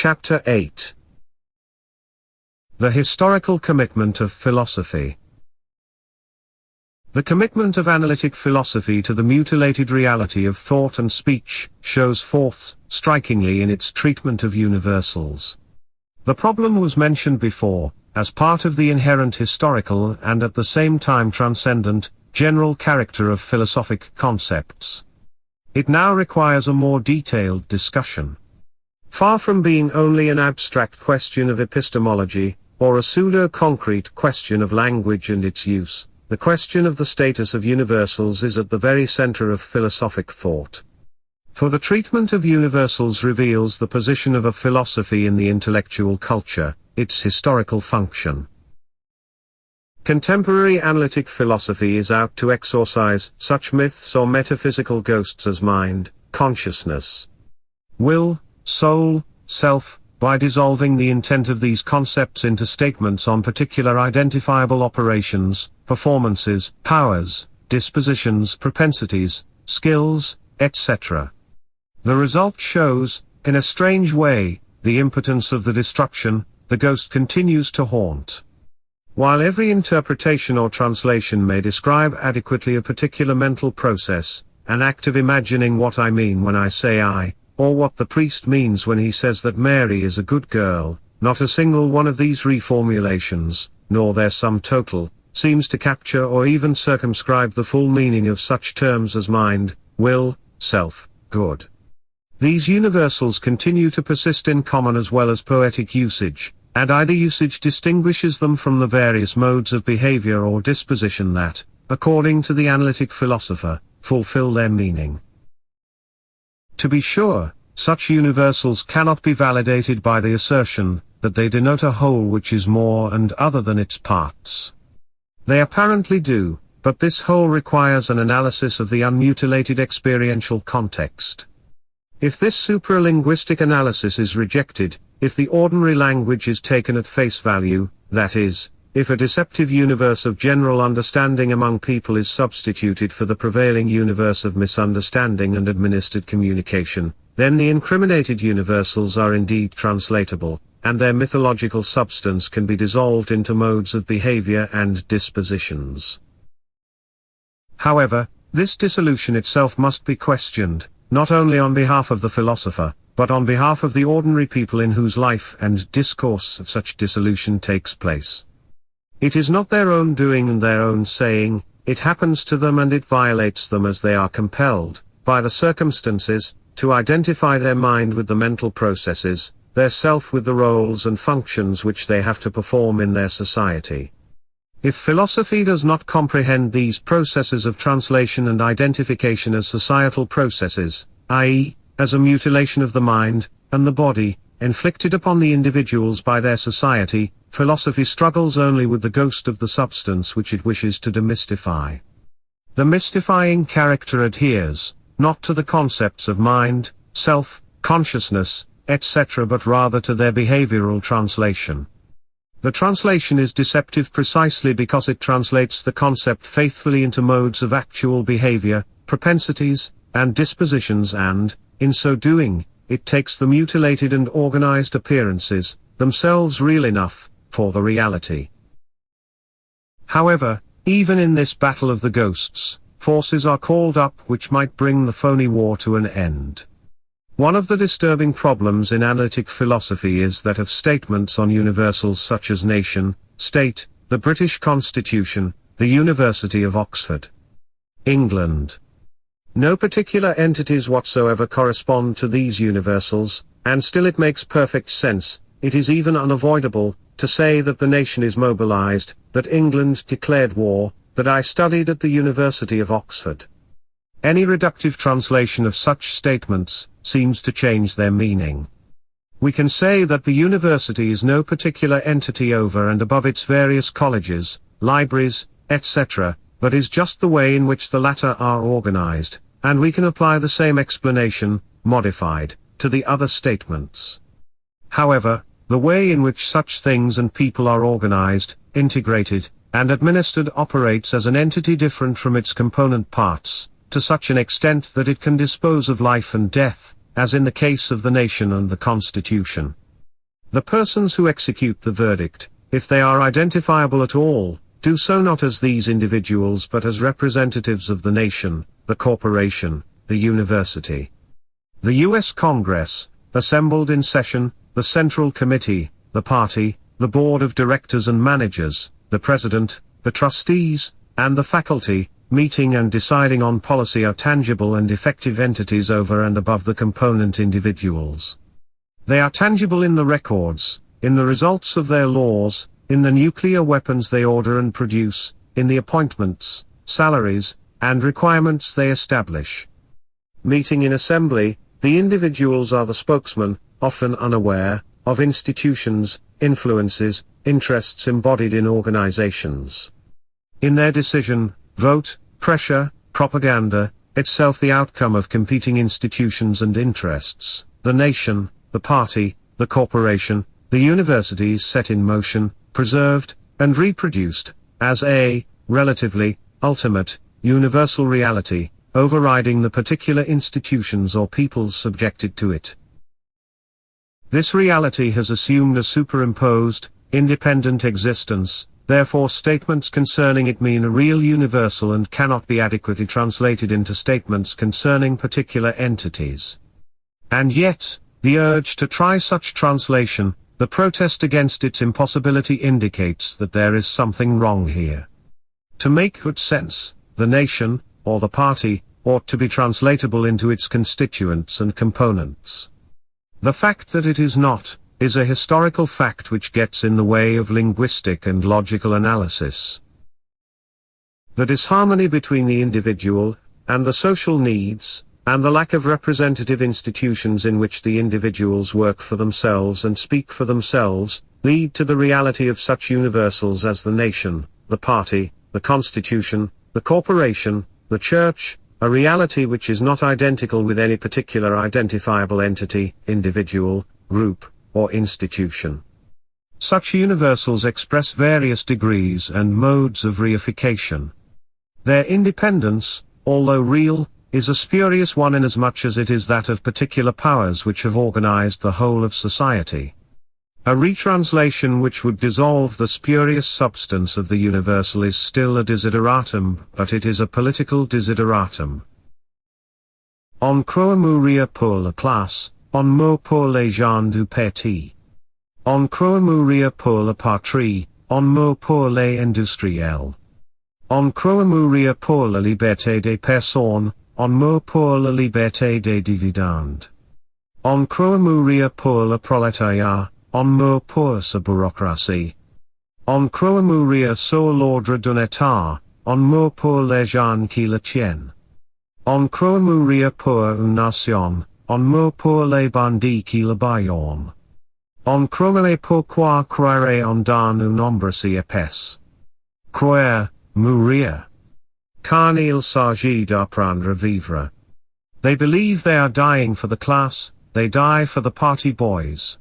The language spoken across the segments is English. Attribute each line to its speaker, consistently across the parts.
Speaker 1: Chapter 8. The historical commitment of philosophy. The commitment of analytic philosophy to the mutilated reality of thought and speech shows forth strikingly in its treatment of universals. The problem was mentioned before, as part of the inherent historical and at the same time transcendent, general character of philosophic concepts. It now requires a more detailed discussion. Far from being only an abstract question of epistemology, or a pseudo-concrete question of language and its use, the question of the status of universals is at the very center of philosophic thought. For the treatment of universals reveals the position of a philosophy in the intellectual culture, its historical function. Contemporary analytic philosophy is out to exorcise such myths or metaphysical ghosts as mind, consciousness, will, soul, self, by dissolving the intent of these concepts into statements on particular identifiable operations, performances, powers, dispositions, propensities, skills, etc. The result shows, in a strange way, the impotence of the destruction the ghost continues to haunt. While every interpretation or translation may describe adequately a particular mental process, an act of imagining what I mean when I say I, or what the priest means when he says that Mary is a good girl, not a single one of these reformulations, nor their sum total, seems to capture or even circumscribe the full meaning of such terms as mind, will, self, good. These universals continue to persist in common as well as poetic usage, and either usage distinguishes them from the various modes of behavior or disposition that, according to the analytic philosopher, fulfill their meaning. To be sure, such universals cannot be validated by the assertion that they denote a whole which is more and other than its parts. They apparently do, but this whole requires an analysis of the unmutilated experiential context. If this supralinguistic analysis is rejected, if the ordinary language is taken at face value, that is, if a deceptive universe of general understanding among people is substituted for the prevailing universe of misunderstanding and administered communication, then the incriminated universals are indeed translatable, and their mythological substance can be dissolved into modes of behavior and dispositions. However, this dissolution itself must be questioned, not only on behalf of the philosopher, but on behalf of the ordinary people in whose life and discourse such dissolution takes place. It is not their own doing and their own saying, it happens to them and it violates them as they are compelled, by the circumstances, to identify their mind with the mental processes, their self with the roles and functions which they have to perform in their society. If philosophy does not comprehend these processes of translation and identification as societal processes, i.e., as a mutilation of the mind, and the body, inflicted upon the individuals by their society, philosophy struggles only with the ghost of the substance which it wishes to demystify. The mystifying character adheres, not to the concepts of mind, self, consciousness, etc. but rather to their behavioral translation. The translation is deceptive precisely because it translates the concept faithfully into modes of actual behavior, propensities, and dispositions and, in so doing, it takes the mutilated and organized appearances, themselves real enough, for the reality. However, even in this battle of the ghosts, forces are called up which might bring the phony war to an end. One of the disturbing problems in analytic philosophy is that of statements on universals such as nation, state, the British Constitution, the University of Oxford, England. No particular entities whatsoever correspond to these universals, and still it makes perfect sense, it is even unavoidable, to say that the nation is mobilized, that England declared war, that I studied at the University of Oxford. Any reductive translation of such statements seems to change their meaning. We can say that the university is no particular entity over and above its various colleges, libraries, etc., but is just the way in which the latter are organized, and we can apply the same explanation, modified, to the other statements. However, the way in which such things and people are organized, integrated, and administered operates as an entity different from its component parts, to such an extent that it can dispose of life and death, as in the case of the nation and the Constitution. The persons who execute the verdict, if they are identifiable at all, do so not as these individuals but as representatives of the nation, the corporation, the university. The U.S. Congress, assembled in session, the Central Committee, the party, the Board of Directors and Managers, the President, the trustees, and the faculty, meeting and deciding on policy are tangible and effective entities over and above the component individuals. They are tangible in the records, in the results of their laws, in the nuclear weapons they order and produce, in the appointments, salaries, and requirements they establish. Meeting in assembly, the individuals are the spokesmen, often unaware, of institutions, influences, interests embodied in organizations. In their decision, vote, pressure, propaganda, itself the outcome of competing institutions and interests, the nation, the party, the corporation, the university is set in motion, preserved, and reproduced, as a, relatively, ultimate, universal reality, overriding the particular institutions or peoples subjected to it. This reality has assumed a superimposed, independent existence, therefore statements concerning it mean a real universal and cannot be adequately translated into statements concerning particular entities. And yet, the urge to try such translation, the protest against its impossibility indicates that there is something wrong here. To make good sense, the nation, or the party, ought to be translatable into its constituents and components. The fact that it is not, is a historical fact which gets in the way of linguistic and logical analysis. The disharmony between the individual, and the social needs, and the lack of representative institutions in which the individuals work for themselves and speak for themselves, lead to the reality of such universals as the nation, the party, the constitution, the corporation, the church, a reality which is not identical with any particular identifiable entity, individual, group, or institution. Such universals express various degrees and modes of reification. Their independence, although real, is a spurious one inasmuch as it is that of particular powers which have organized the whole of society. A retranslation which would dissolve the spurious substance of the universal is still a desideratum, but it is a political desideratum. On croit mourir pour la classe, on meurt pour les gens du parti. On croit mourir pour la patrie, on meurt pour les industriels. On croit mourir pour la liberté des personnes, on meurt pour la liberté des dividendes. On croit mourir pour le prolétariat, on meurt pour sa bureaucratie. On croit mourir sur l'ordre d'un état, on meurt pour les gens qui le tiennent. On croit mourir pour une nation, on meurt pour les bandits qui le bâillonnent. On croirait pourquoi croirait-on dans une ombre si épaisse? Croire, mourir. Car il s'agit d'apprendre à vivre. They believe they are dying for the class, they die for the party boys.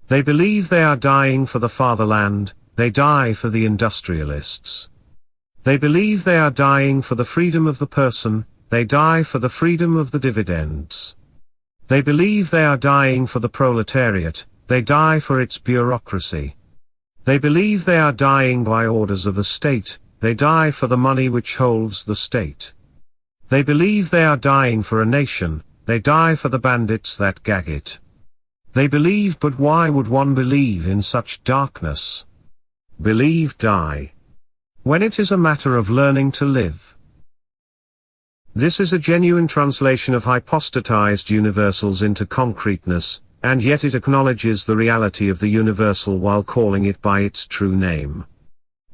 Speaker 1: They believe they are dying for the fatherland, they die for the industrialists. They believe they are dying for the freedom of the person, they die for the freedom of the dividends. They believe they are dying for the proletariat, they die for its bureaucracy. They believe they are dying by orders of a state, they die for the money which holds the state. They believe they are dying for a nation, they die for the bandits that gag it. They believe, but why would one believe in such darkness? Believe, die. When it is a matter of learning to live. This is a genuine translation of hypostatized universals into concreteness, and yet it acknowledges the reality of the universal while calling it by its true name.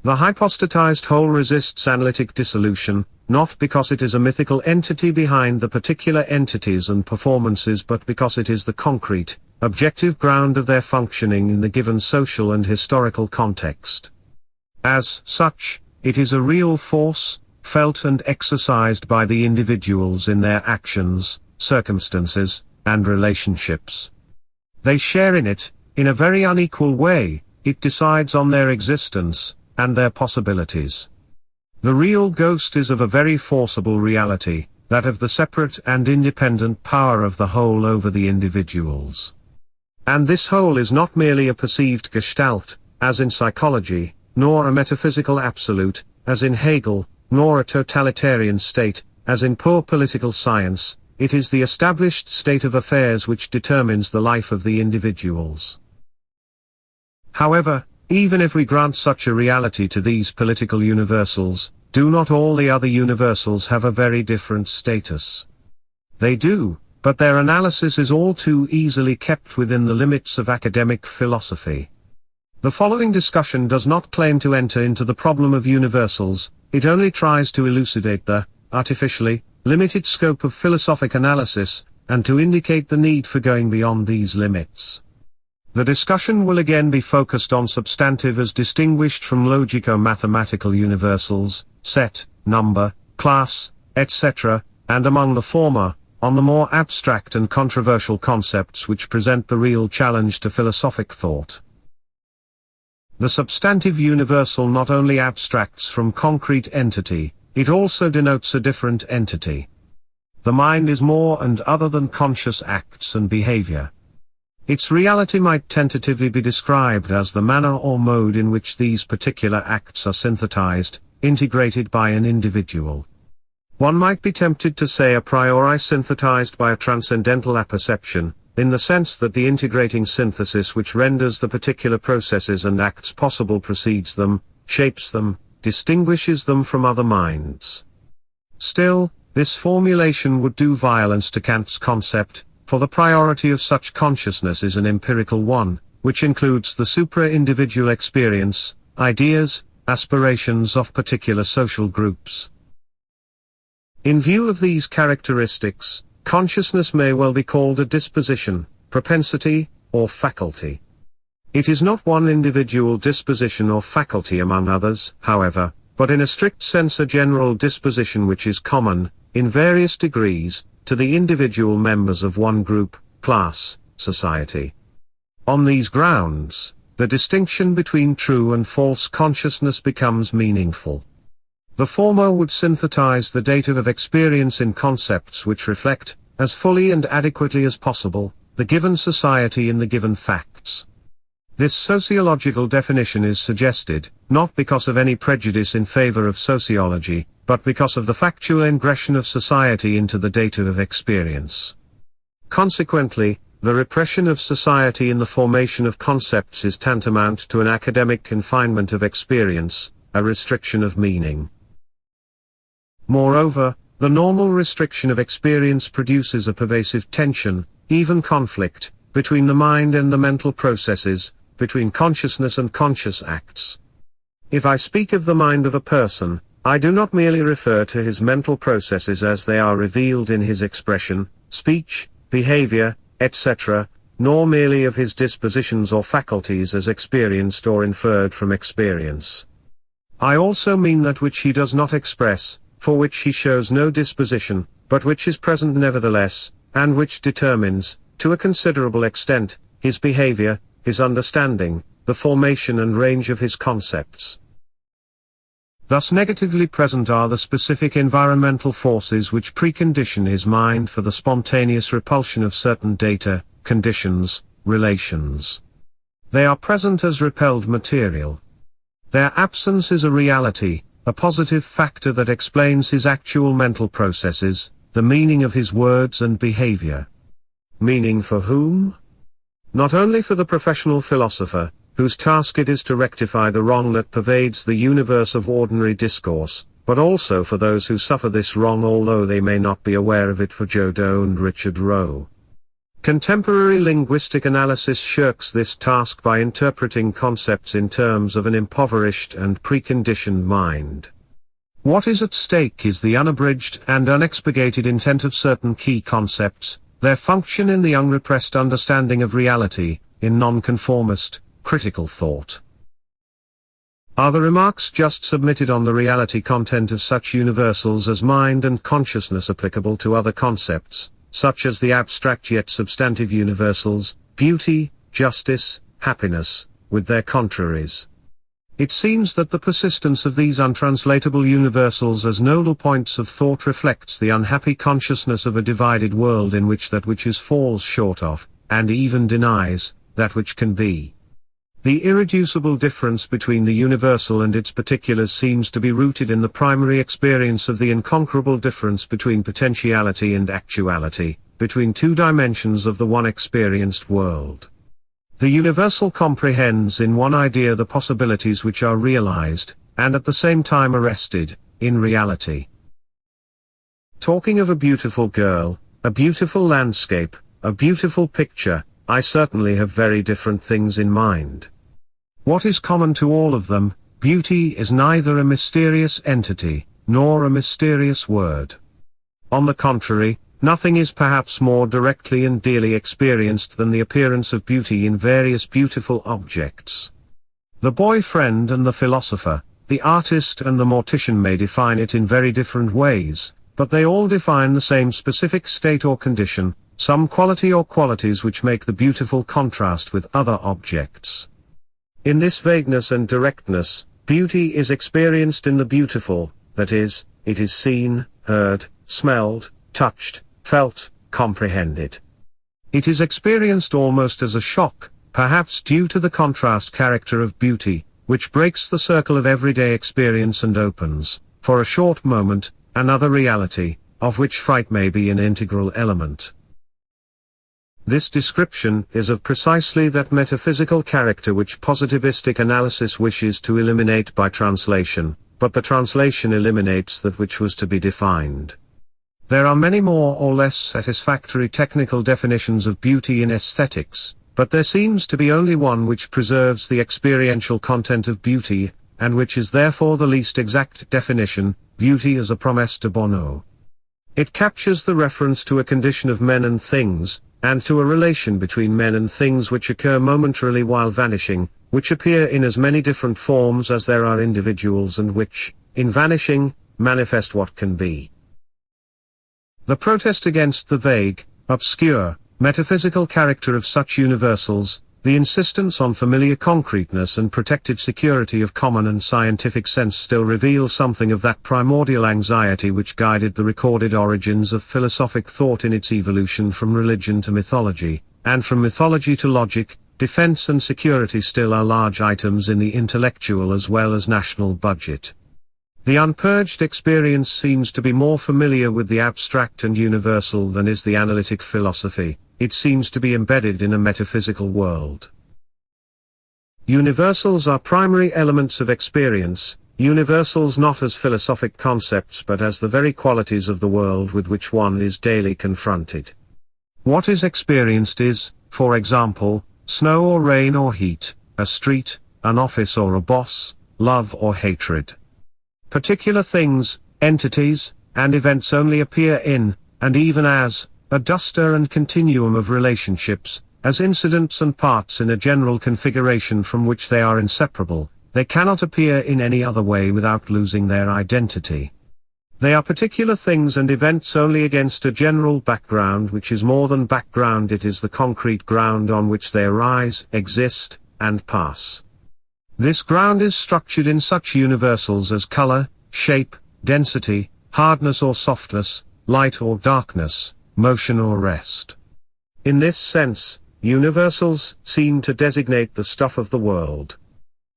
Speaker 1: The hypostatized whole resists analytic dissolution, not because it is a mythical entity behind the particular entities and performances but because it is the concrete, objective ground of their functioning in the given social and historical context. As such, it is a real force, felt and exercised by the individuals in their actions, circumstances, and relationships. They share in it, in a very unequal way, it decides on their existence, and their possibilities. The real ghost is of a very forcible reality, that of the separate and independent power of the whole over the individuals. And this whole is not merely a perceived gestalt, as in psychology, nor a metaphysical absolute, as in Hegel, nor a totalitarian state, as in poor political science. It is the established state of affairs which determines the life of the individuals. However, even if we grant such a reality to these political universals, do not all the other universals have a very different status? They do, but their analysis is all too easily kept within the limits of academic philosophy. The following discussion does not claim to enter into the problem of universals, it only tries to elucidate the, artificially, limited scope of philosophic analysis, and to indicate the need for going beyond these limits. The discussion will again be focused on substantive as distinguished from logico-mathematical universals, set, number, class, etc., and among the former, on the more abstract and controversial concepts which present the real challenge to philosophic thought. The substantive universal not only abstracts from concrete entity, it also denotes a different entity. The mind is more and other than conscious acts and behavior. Its reality might tentatively be described as the manner or mode in which these particular acts are synthesized, integrated by an individual. One might be tempted to say a priori synthesized by a transcendental apperception, in the sense that the integrating synthesis which renders the particular processes and acts possible precedes them, shapes them, distinguishes them from other minds. Still, this formulation would do violence to Kant's concept, for the priority of such consciousness is an empirical one, which includes the supra-individual experience, ideas, aspirations of particular social groups. In view of these characteristics, consciousness may well be called a disposition, propensity, or faculty. It is not one individual disposition or faculty among others, however, but in a strict sense a general disposition which is common, in various degrees, to the individual members of one group, class, society. On these grounds, the distinction between true and false consciousness becomes meaningful. The former would synthesize the data of experience in concepts which reflect, as fully and adequately as possible, the given society in the given facts. This sociological definition is suggested, not because of any prejudice in favor of sociology, but because of the factual ingression of society into the data of experience. Consequently, the repression of society in the formation of concepts is tantamount to an academic confinement of experience, a restriction of meaning. Moreover, the normal restriction of experience produces a pervasive tension, even conflict, between the mind and the mental processes, between consciousness and conscious acts. If I speak of the mind of a person, I do not merely refer to his mental processes as they are revealed in his expression, speech, behavior, etc., nor merely of his dispositions or faculties as experienced or inferred from experience. I also mean that which he does not express, for which he shows no disposition, but which is present nevertheless, and which determines, to a considerable extent, his behavior, his understanding, the formation and range of his concepts. Thus negatively present are the specific environmental forces which precondition his mind for the spontaneous repulsion of certain data, conditions, relations. They are present as repelled material. Their absence is a reality, a positive factor that explains his actual mental processes, the meaning of his words and behavior. Meaning for whom? Not only for the professional philosopher, whose task it is to rectify the wrong that pervades the universe of ordinary discourse, but also for those who suffer this wrong although they may not be aware of it, for Joe Doe and Richard Roe. Contemporary linguistic analysis shirks this task by interpreting concepts in terms of an impoverished and preconditioned mind. What is at stake is the unabridged and unexpurgated intent of certain key concepts, their function in the unrepressed understanding of reality, in nonconformist, critical thought. Are the remarks just submitted on the reality content of such universals as mind and consciousness applicable to other concepts, such as the abstract yet substantive universals, beauty, justice, happiness, with their contraries? It seems that the persistence of these untranslatable universals as nodal points of thought reflects the unhappy consciousness of a divided world in which that which is falls short of, and even denies, that which can be. The irreducible difference between the universal and its particulars seems to be rooted in the primary experience of the inconquerable difference between potentiality and actuality, between two dimensions of the one experienced world. The universal comprehends in one idea the possibilities which are realized, and at the same time arrested, in reality. Talking of a beautiful girl, a beautiful landscape, a beautiful picture, I certainly have very different things in mind. What is common to all of them, beauty is neither a mysterious entity, nor a mysterious word. On the contrary, nothing is perhaps more directly and dearly experienced than the appearance of beauty in various beautiful objects. The boyfriend and the philosopher, the artist and the mortician may define it in very different ways, but they all define the same specific state or condition, some quality or qualities which make the beautiful contrast with other objects. In this vagueness and directness, beauty is experienced in the beautiful, that is, it is seen, heard, smelled, touched, felt, comprehended. It is experienced almost as a shock, perhaps due to the contrast character of beauty, which breaks the circle of everyday experience and opens, for a short moment, another reality, of which fright may be an integral element. This description is of precisely that metaphysical character which positivistic analysis wishes to eliminate by translation, but the translation eliminates that which was to be defined. There are many more or less satisfactory technical definitions of beauty in aesthetics, but there seems to be only one which preserves the experiential content of beauty, and which is therefore the least exact definition, beauty as a promesse de bonheur. It captures the reference to a condition of men and things, and to a relation between men and things which occur momentarily while vanishing, which appear in as many different forms as there are individuals and which, in vanishing, manifest what can be. The protest against the vague, obscure, metaphysical character of such universals, the insistence on familiar concreteness and protected security of common and scientific sense still reveal something of that primordial anxiety which guided the recorded origins of philosophic thought in its evolution from religion to mythology, and from mythology to logic. Defense and security still are large items in the intellectual as well as national budget. The unpurged experience seems to be more familiar with the abstract and universal than is the analytic philosophy. It seems to be embedded in a metaphysical world. Universals are primary elements of experience, universals not as philosophic concepts but as the very qualities of the world with which one is daily confronted. What is experienced is, for example, snow or rain or heat, a street, an office or a boss, love or hatred. Particular things, entities, and events only appear in, and even as, a duster and continuum of relationships, as incidents and parts in a general configuration from which they are inseparable. They cannot appear in any other way without losing their identity. They are particular things and events only against a general background which is more than background, it is the concrete ground on which they arise, exist, and pass. This ground is structured in such universals as color, shape, density, hardness or softness, light or darkness, motion or rest. In this sense, universals seem to designate the stuff of the world.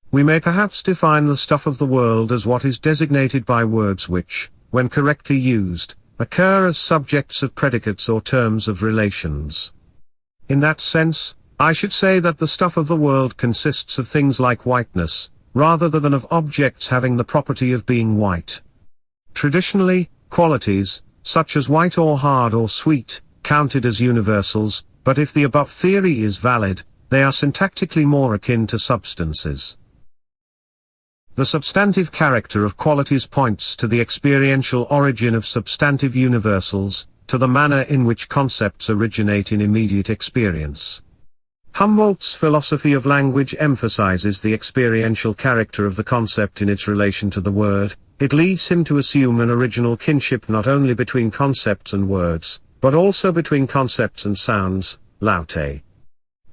Speaker 1: We may perhaps define the stuff of the world as what is designated by words which, when correctly used, occur as subjects of predicates or terms of relations. In that sense, I should say that the stuff of the world consists of things like whiteness, rather than of objects having the property of being white. Traditionally, qualities, such as white or hard or sweet, counted as universals, but if the above theory is valid, they are syntactically more akin to substances. The substantive character of qualities points to the experiential origin of substantive universals, to the manner in which concepts originate in immediate experience. Humboldt's philosophy of language emphasizes the experiential character of the concept in its relation to the word. It leads him to assume an original kinship not only between concepts and words, but also between concepts and sounds, laute.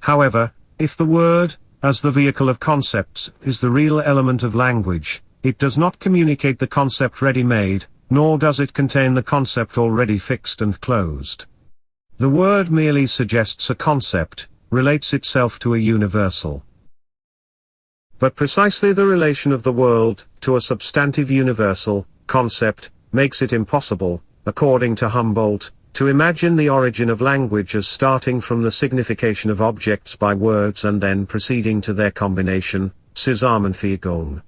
Speaker 1: However, if the word, as the vehicle of concepts, is the real element of language, it does not communicate the concept ready-made, nor does it contain the concept already fixed and closed. The word merely suggests a concept, relates itself to a universal. But precisely the relation of the world to a substantive universal concept makes it impossible, according to Humboldt, to imagine the origin of language as starting from the signification of objects by words and then proceeding to their combination, Zusammenfügung.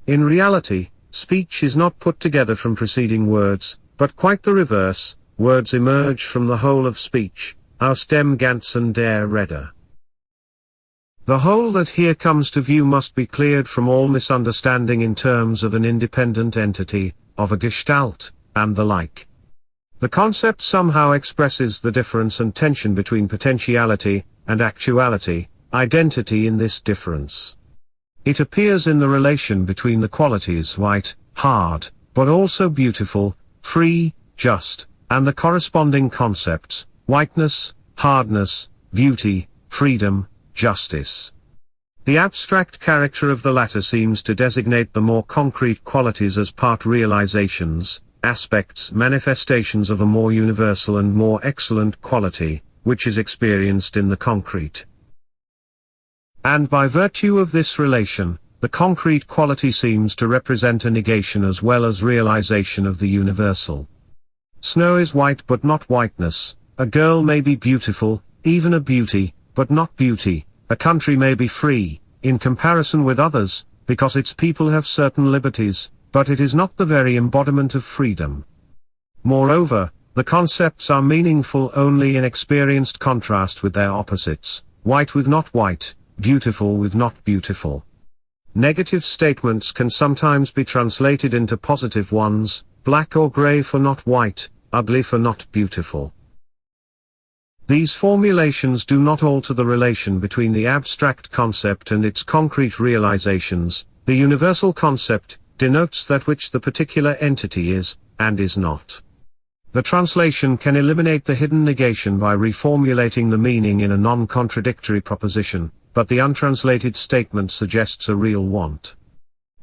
Speaker 1: In reality, speech is not put together from preceding words, but quite the reverse. Words emerge from the whole of speech, aus dem Ganzen der Rede. The whole that here comes to view must be cleared from all misunderstanding in terms of an independent entity, of a Gestalt, and the like. The concept somehow expresses the difference and tension between potentiality and actuality, identity in this difference. It appears in the relation between the qualities white, hard, but also beautiful, free, just, and the corresponding concepts, whiteness, hardness, beauty, freedom, justice. The abstract character of the latter seems to designate the more concrete qualities as part realizations, aspects, manifestations of a more universal and more excellent quality, which is experienced in the concrete. And by virtue of this relation, the concrete quality seems to represent a negation as well as realization of the universal. Snow is white but not whiteness, a girl may be beautiful, even a beauty, but not beauty, a country may be free, in comparison with others, because its people have certain liberties, but it is not the very embodiment of freedom. Moreover, the concepts are meaningful only in experienced contrast with their opposites, white with not white, beautiful with not beautiful. Negative statements can sometimes be translated into positive ones, black or gray for not white, ugly for not beautiful. These formulations do not alter the relation between the abstract concept and its concrete realizations. The universal concept denotes that which the particular entity is, and is not. The translation can eliminate the hidden negation by reformulating the meaning in a non-contradictory proposition, but the untranslated statement suggests a real want.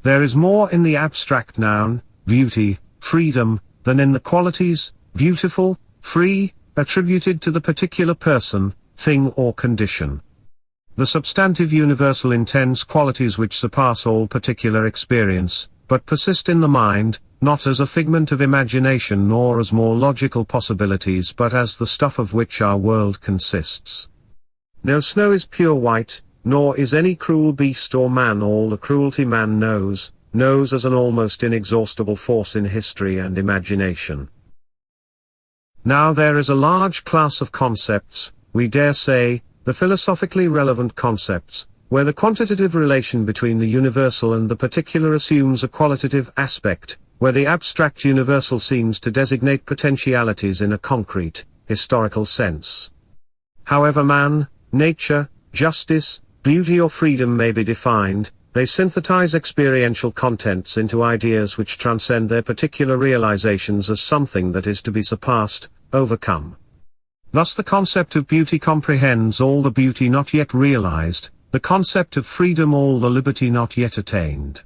Speaker 1: There is more in the abstract noun, beauty, freedom, than in the qualities, beautiful, free, attributed to the particular person, thing or condition. The substantive universal intends qualities which surpass all particular experience, but persist in the mind, not as a figment of imagination nor as more logical possibilities but as the stuff of which our world consists. No snow is pure white, nor is any cruel beast or man all the cruelty man knows as an almost inexhaustible force in history and imagination. Now there is a large class of concepts, we dare say, the philosophically relevant concepts, where the quantitative relation between the universal and the particular assumes a qualitative aspect, where the abstract universal seems to designate potentialities in a concrete, historical sense. However man, nature, justice, beauty or freedom may be defined, they synthesize experiential contents into ideas which transcend their particular realizations as something that is to be surpassed, overcome. Thus the concept of beauty comprehends all the beauty not yet realized, the concept of freedom all the liberty not yet attained.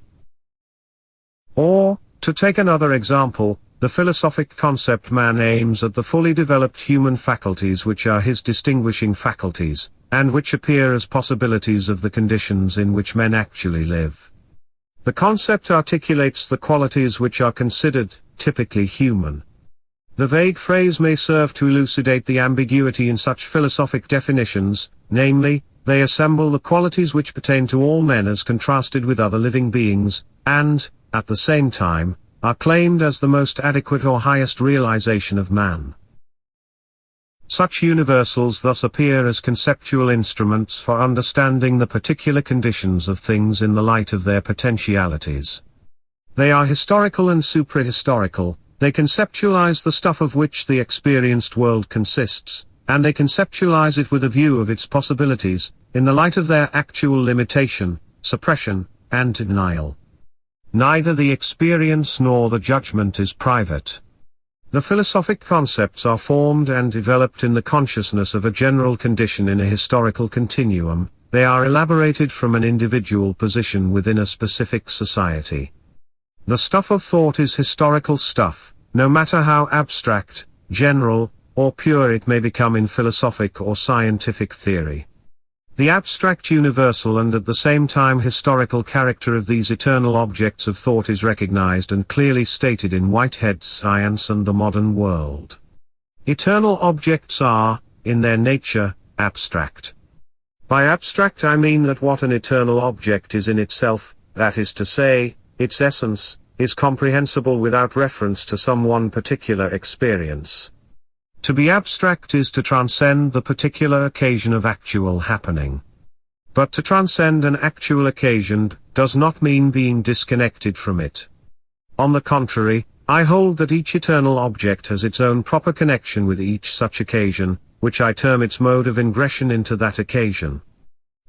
Speaker 1: Or, to take another example, the philosophic concept man aims at the fully developed human faculties which are his distinguishing faculties, and which appear as possibilities of the conditions in which men actually live. The concept articulates the qualities which are considered, typically human. The vague phrase may serve to elucidate the ambiguity in such philosophic definitions, namely, they assemble the qualities which pertain to all men as contrasted with other living beings, and, at the same time, are claimed as the most adequate or highest realization of man. Such universals thus appear as conceptual instruments for understanding the particular conditions of things in the light of their potentialities. They are historical and suprahistorical, they conceptualize the stuff of which the experienced world consists, and they conceptualize it with a view of its possibilities, in the light of their actual limitation, suppression, and denial. Neither the experience nor the judgment is private. The philosophic concepts are formed and developed in the consciousness of a general condition in a historical continuum, they are elaborated from an individual position within a specific society. The stuff of thought is historical stuff, no matter how abstract, general, or pure it may become in philosophic or scientific theory. The abstract universal and at the same time historical character of these eternal objects of thought is recognized and clearly stated in Whitehead's Science and the Modern World. Eternal objects are, in their nature, abstract. By abstract I mean that what an eternal object is in itself, that is to say, its essence, is comprehensible without reference to some one particular experience. To be abstract is to transcend the particular occasion of actual happening. But to transcend an actual occasion does not mean being disconnected from it. On the contrary, I hold that each eternal object has its own proper connection with each such occasion, which I term its mode of ingression into that occasion.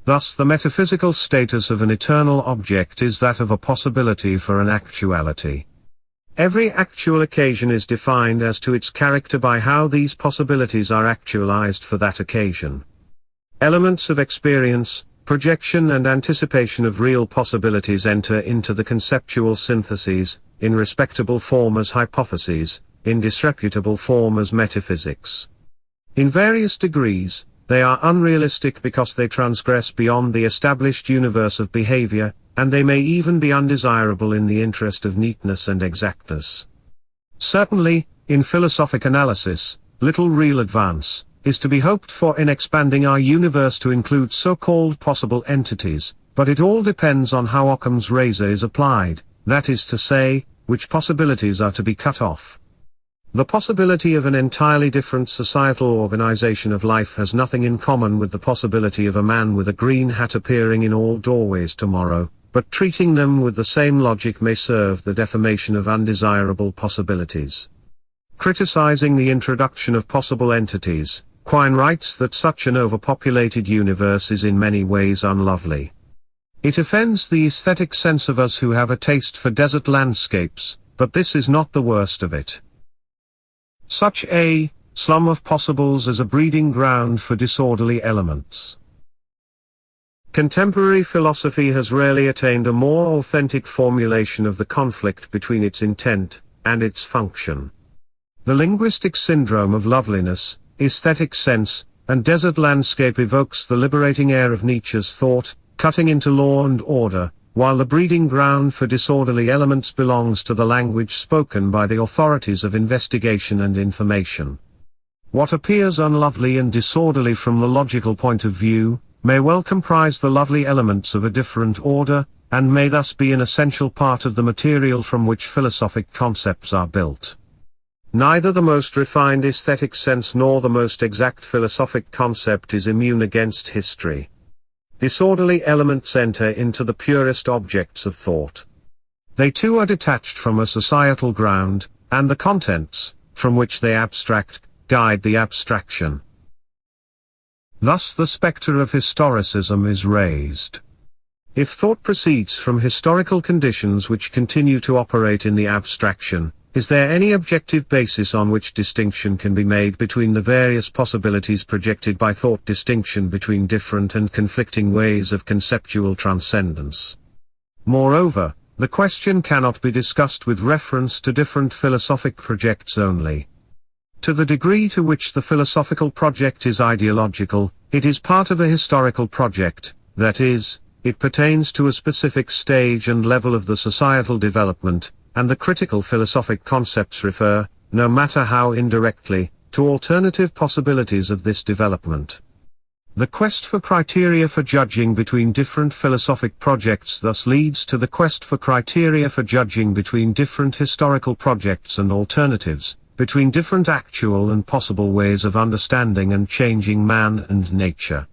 Speaker 1: Thus the metaphysical status of an eternal object is that of a possibility for an actuality. Every actual occasion is defined as to its character by how these possibilities are actualized for that occasion. Elements of experience, projection and anticipation of real possibilities enter into the conceptual syntheses, in respectable form as hypotheses, in disreputable form as metaphysics. In various degrees, they are unrealistic because they transgress beyond the established universe of behavior, and they may even be undesirable in the interest of neatness and exactness. Certainly, in philosophic analysis, little real advance is to be hoped for in expanding our universe to include so-called possible entities, but it all depends on how Occam's razor is applied, that is to say, which possibilities are to be cut off. The possibility of an entirely different societal organization of life has nothing in common with the possibility of a man with a green hat appearing in all doorways tomorrow, but treating them with the same logic may serve the defamation of undesirable possibilities. Criticizing the introduction of possible entities, Quine writes that such an overpopulated universe is in many ways unlovely. It offends the aesthetic sense of us who have a taste for desert landscapes, but this is not the worst of it. Such a slum of possibles is a breeding ground for disorderly elements. Contemporary philosophy has rarely attained a more authentic formulation of the conflict between its intent and its function. The linguistic syndrome of loveliness, aesthetic sense, and desert landscape evokes the liberating air of Nietzsche's thought, cutting into law and order, while the breeding ground for disorderly elements belongs to the language spoken by the authorities of investigation and information. What appears unlovely and disorderly from the logical point of view, may well comprise the lovely elements of a different order, and may thus be an essential part of the material from which philosophic concepts are built. Neither the most refined aesthetic sense nor the most exact philosophic concept is immune against history. Disorderly elements enter into the purest objects of thought. They too are detached from a societal ground, and the contents, from which they abstract, guide the abstraction. Thus the spectre of historicism is raised. If thought proceeds from historical conditions which continue to operate in the abstraction, is there any objective basis on which distinction can be made between the various possibilities projected by thought, distinction between different and conflicting ways of conceptual transcendence? Moreover, the question cannot be discussed with reference to different philosophic projects only. To the degree to which the philosophical project is ideological, it is part of a historical project, that is, it pertains to a specific stage and level of the societal development, and the critical philosophic concepts refer, no matter how indirectly, to alternative possibilities of this development. The quest for criteria for judging between different philosophic projects thus leads to the quest for criteria for judging between different historical projects and alternatives, between different actual and possible ways of understanding and changing man and nature.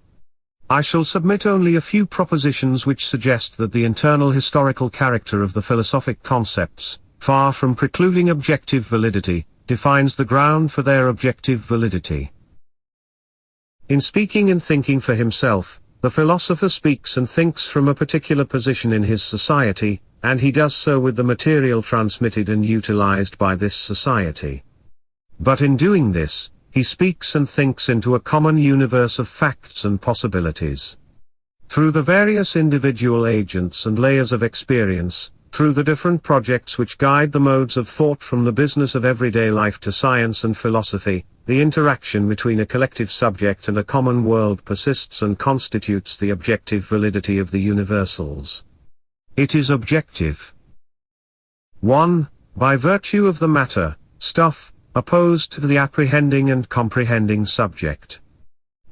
Speaker 1: I shall submit only a few propositions which suggest that the internal historical character of the philosophic concepts, far from precluding objective validity, defines the ground for their objective validity. In speaking and thinking for himself, the philosopher speaks and thinks from a particular position in his society, and he does so with the material transmitted and utilized by this society. But in doing this, he speaks and thinks into a common universe of facts and possibilities. Through the various individual agents and layers of experience, through the different projects which guide the modes of thought from the business of everyday life to science and philosophy, the interaction between a collective subject and a common world persists and constitutes the objective validity of the universals. It is objective. 1. By virtue of the matter, stuff, opposed to the apprehending and comprehending subject.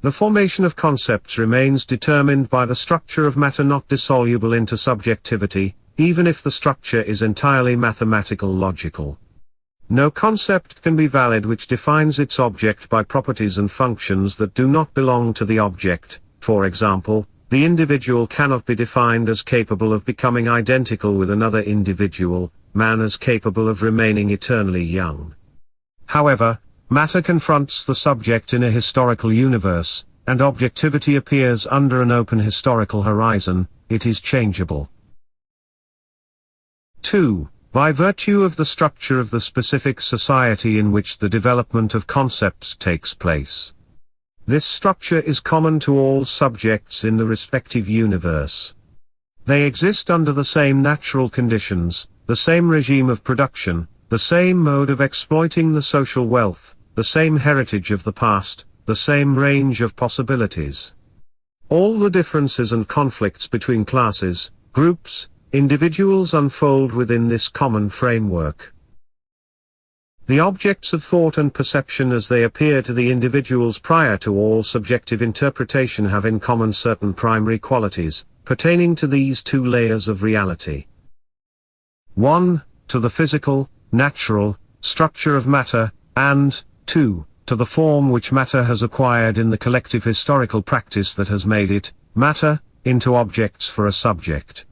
Speaker 1: The formation of concepts remains determined by the structure of matter, not dissoluble into subjectivity, even if the structure is entirely mathematical logical. No concept can be valid which defines its object by properties and functions that do not belong to the object. For example, the individual cannot be defined as capable of becoming identical with another individual, man as capable of remaining eternally young. However, matter confronts the subject in a historical universe, and objectivity appears under an open historical horizon. It is changeable. 2. By virtue of the structure of the specific society in which the development of concepts takes place. This structure is common to all subjects in the respective universe. They exist under the same natural conditions, the same regime of production, the same mode of exploiting the social wealth, the same heritage of the past, the same range of possibilities. All the differences and conflicts between classes, groups, individuals unfold within this common framework. The objects of thought and perception as they appear to the individuals prior to all subjective interpretation have in common certain primary qualities, pertaining to these two layers of reality. 1. To the physical, natural, structure of matter, and, 2. To the form which matter has acquired in the collective historical practice that has made it, matter, into objects for a subject.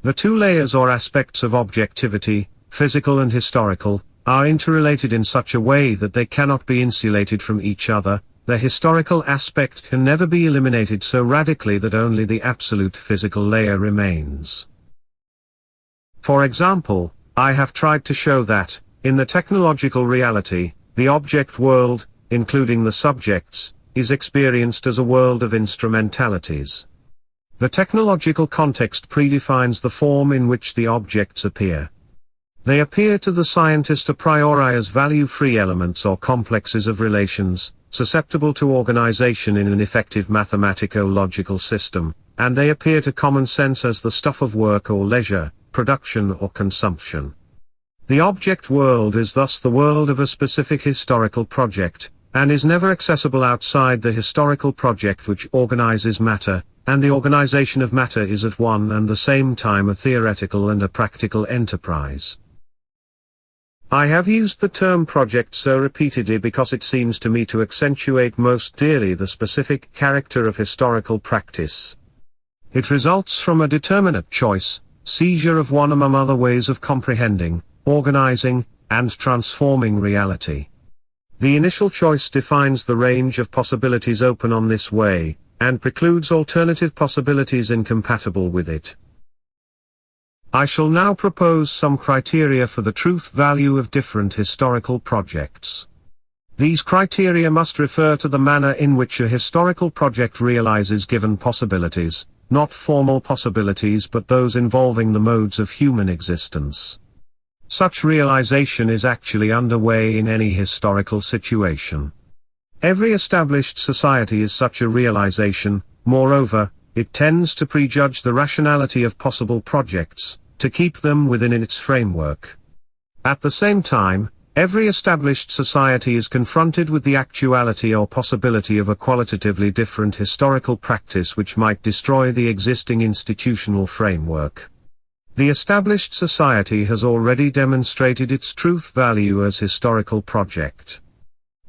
Speaker 1: The two layers or aspects of objectivity, physical and historical, are interrelated in such a way that they cannot be insulated from each other. The historical aspect can never be eliminated so radically that only the absolute physical layer remains. For example, I have tried to show that, in the technological reality, the object world, including the subjects, is experienced as a world of instrumentalities. The technological context predefines the form in which the objects appear. They appear to the scientist a priori as value-free elements or complexes of relations, susceptible to organization in an effective mathematico-logical system, and they appear to common sense as the stuff of work or leisure, production or consumption. The object world is thus the world of a specific historical project, and is never accessible outside the historical project which organizes matter, and the organization of matter is at one and the same time a theoretical and a practical enterprise. I have used the term project so repeatedly because it seems to me to accentuate most dearly the specific character of historical practice. It results from a determinate choice, seizure of one among other ways of comprehending, organizing, and transforming reality. The initial choice defines the range of possibilities open on this way, and precludes alternative possibilities incompatible with it. I shall now propose some criteria for the truth value of different historical projects. These criteria must refer to the manner in which a historical project realizes given possibilities, not formal possibilities but those involving the modes of human existence. Such realization is actually underway in any historical situation. Every established society is such a realization. Moreover, it tends to prejudge the rationality of possible projects, to keep them within its framework. At the same time, every established society is confronted with the actuality or possibility of a qualitatively different historical practice which might destroy the existing institutional framework. The established society has already demonstrated its truth value as historical project.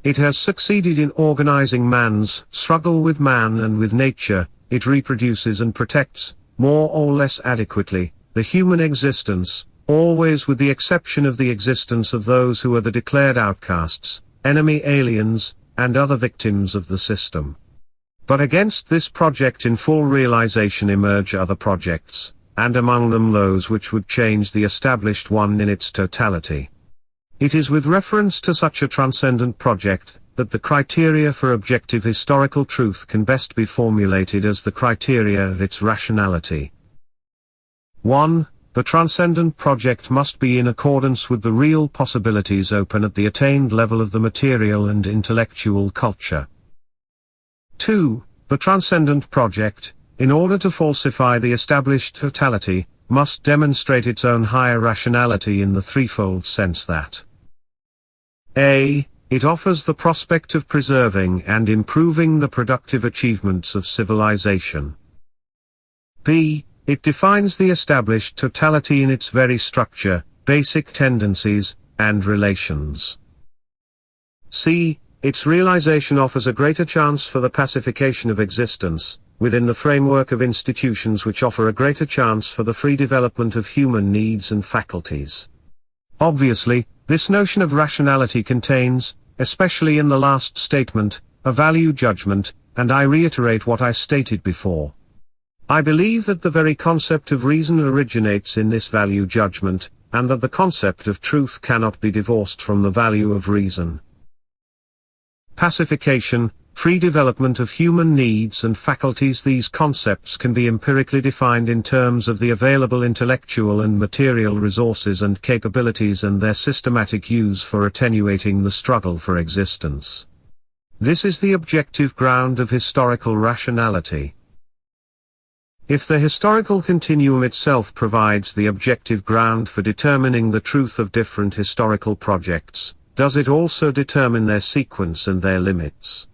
Speaker 1: It has succeeded in organizing man's struggle with man and with nature. It reproduces and protects, more or less adequately, the human existence, always with the exception of the existence of those who are the declared outcasts, enemy aliens, and other victims of the system. But against this project in full realization emerge other projects, and among them those which would change the established one in its totality. It is with reference to such a transcendent project, that the criteria for objective historical truth can best be formulated as the criteria of its rationality. 1. the transcendent project must be in accordance with the real possibilities open at the attained level of the material and intellectual culture. 2. The transcendent project, in order to falsify the established totality, must demonstrate its own higher rationality in the threefold sense that a. It offers the prospect of preserving and improving the productive achievements of civilization. b. It defines the established totality in its very structure, basic tendencies, and relations. c. Its realization offers a greater chance for the pacification of existence, within the framework of institutions which offer a greater chance for the free development of human needs and faculties. Obviously, this notion of rationality contains, especially in the last statement, a value judgment, and I reiterate what I stated before. I believe that the very concept of reason originates in this value judgment, and that the concept of truth cannot be divorced from the value of reason. Pacification, free development of human needs and faculties. These concepts can be empirically defined in terms of the available intellectual and material resources and capabilities and their systematic use for attenuating the struggle for existence. This is the objective ground of historical rationality. If the historical continuum itself provides the objective ground for determining the truth of different historical projects, does it also determine their sequence and their limits?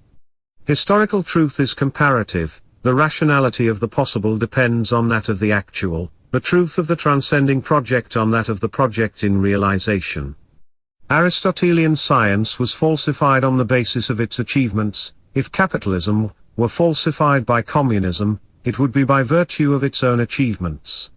Speaker 1: Historical truth is comparative, the rationality of the possible depends on that of the actual, the truth of the transcending project on that of the project in realization. Aristotelian science was falsified on the basis of its achievements. If capitalism were falsified by communism, it would be by virtue of its own achievements.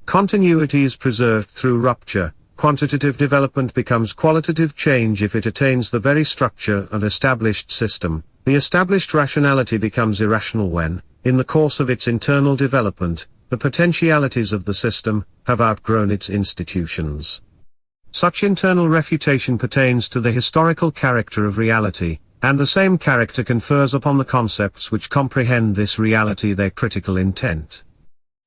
Speaker 1: Continuity is preserved through rupture. Quantitative development becomes qualitative change if it attains the very structure and established system. The established rationality becomes irrational when, in the course of its internal development, the potentialities of the system have outgrown its institutions. Such internal refutation pertains to the historical character of reality, and the same character confers upon the concepts which comprehend this reality their critical intent.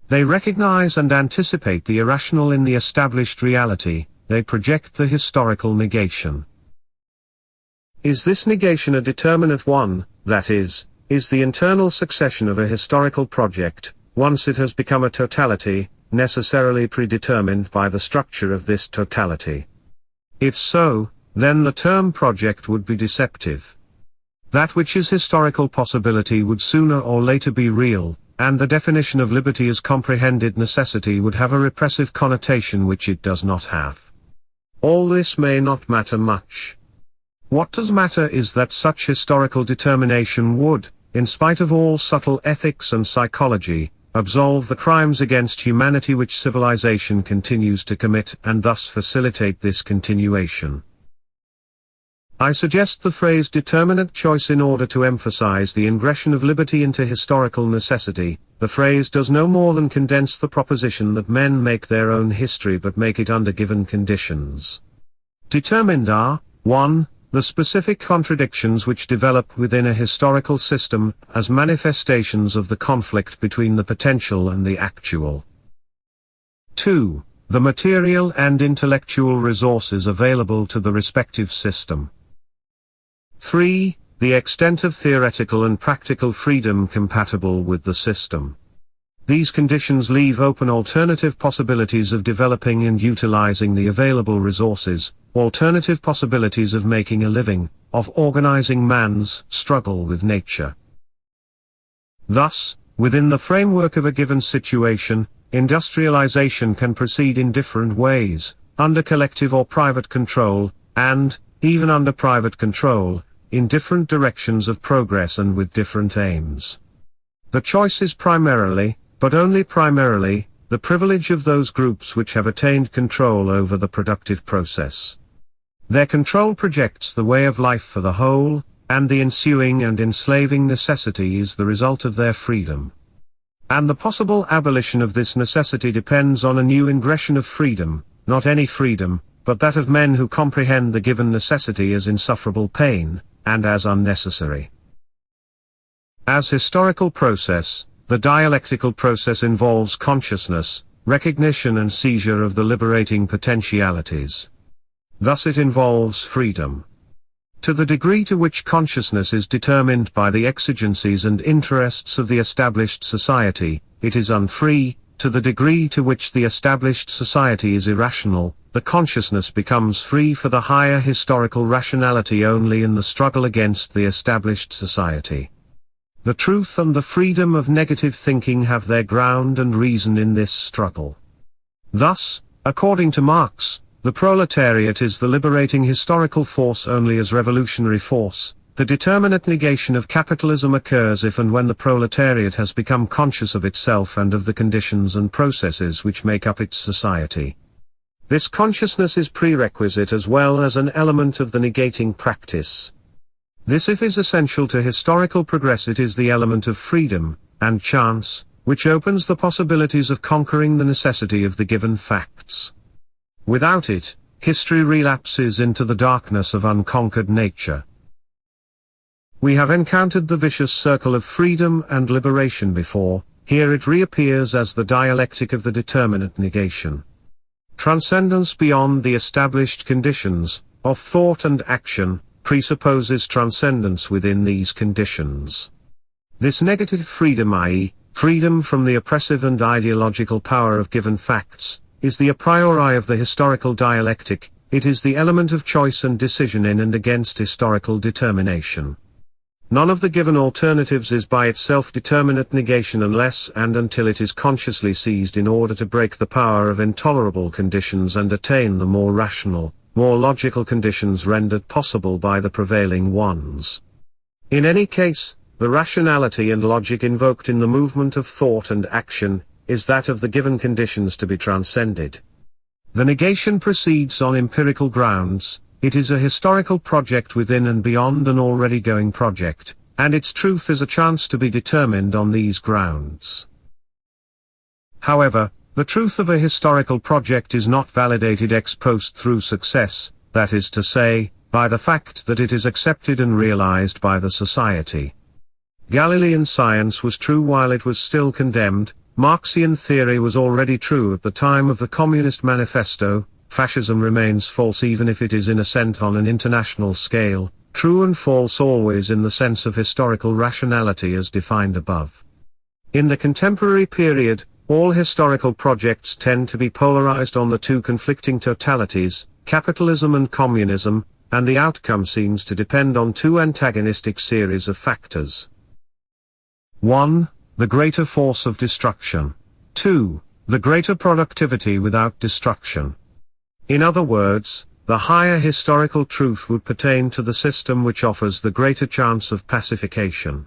Speaker 1: They recognize and anticipate the irrational in the established reality, they project the historical negation. Is this negation a determinate one, that is the internal succession of a historical project, once it has become a totality, necessarily predetermined by the structure of this totality? If so, then the term project would be deceptive. That which is historical possibility would sooner or later be real, and the definition of liberty as comprehended necessity would have a repressive connotation which it does not have. All this may not matter much. What does matter is that such historical determination would, in spite of all subtle ethics and psychology, absolve the crimes against humanity which civilization continues to commit and thus facilitate this continuation. I suggest the phrase determinate choice in order to emphasize the ingression of liberty into historical necessity. The phrase does no more than condense the proposition that men make their own history but make it under given conditions. Determined are, 1. The specific contradictions which develop within a historical system, as manifestations of the conflict between the potential and the actual. 2. The material and intellectual resources available to the respective system. 3. The extent of theoretical and practical freedom compatible with the system. These conditions leave open alternative possibilities of developing and utilizing the available resources, alternative possibilities of making a living, of organizing man's struggle with nature. Thus, within the framework of a given situation, industrialization can proceed in different ways, under collective or private control, and, even under private control, in different directions of progress and with different aims. The choice is primarily, but only primarily, the privilege of those groups which have attained control over the productive process. Their control projects the way of life for the whole, and the ensuing and enslaving necessity is the result of their freedom. And the possible abolition of this necessity depends on a new ingression of freedom, not any freedom, but that of men who comprehend the given necessity as insufferable pain, and as unnecessary. As historical process, the dialectical process involves consciousness, recognition and seizure of the liberating potentialities. Thus it involves freedom. To the degree to which consciousness is determined by the exigencies and interests of the established society, it is unfree. To the degree to which the established society is irrational, the consciousness becomes free for the higher historical rationality only in the struggle against the established society. The truth and the freedom of negative thinking have their ground and reason in this struggle. Thus, according to Marx, the proletariat is the liberating historical force only as revolutionary force. The determinate negation of capitalism occurs if and when the proletariat has become conscious of itself and of the conditions and processes which make up its society. This consciousness is prerequisite as well as an element of the negating practice. This if is essential to historical progress. It is the element of freedom, and chance, which opens the possibilities of conquering the necessity of the given facts. Without it, history relapses into the darkness of unconquered nature. We have encountered the vicious circle of freedom and liberation before. Here it reappears as the dialectic of the determinate negation. Transcendence beyond the established conditions, of thought and action, presupposes transcendence within these conditions. This negative freedom, i.e., freedom from the oppressive and ideological power of given facts, is the a priori of the historical dialectic. It is the element of choice and decision in and against historical determination. None of the given alternatives is by itself determinate negation unless and until it is consciously seized in order to break the power of intolerable conditions and attain the more rational, more logical conditions rendered possible by the prevailing ones. In any case, the rationality and logic invoked in the movement of thought and action, is that of the given conditions to be transcended. The negation proceeds on empirical grounds. It is a historical project within and beyond an already going project, and its truth is a chance to be determined on these grounds. However, the truth of a historical project is not validated ex post through success, that is to say, by the fact that it is accepted and realized by the society. Galilean science was true while it was still condemned. Marxian theory was already true at the time of the Communist Manifesto. Fascism remains false even if it is in ascent on an international scale, true and false always in the sense of historical rationality as defined above. In the contemporary period, all historical projects tend to be polarized on the two conflicting totalities, capitalism and communism, and the outcome seems to depend on two antagonistic series of factors. 1. The greater force of destruction. 2. The greater productivity without destruction. In other words, the higher historical truth would pertain to the system which offers the greater chance of pacification.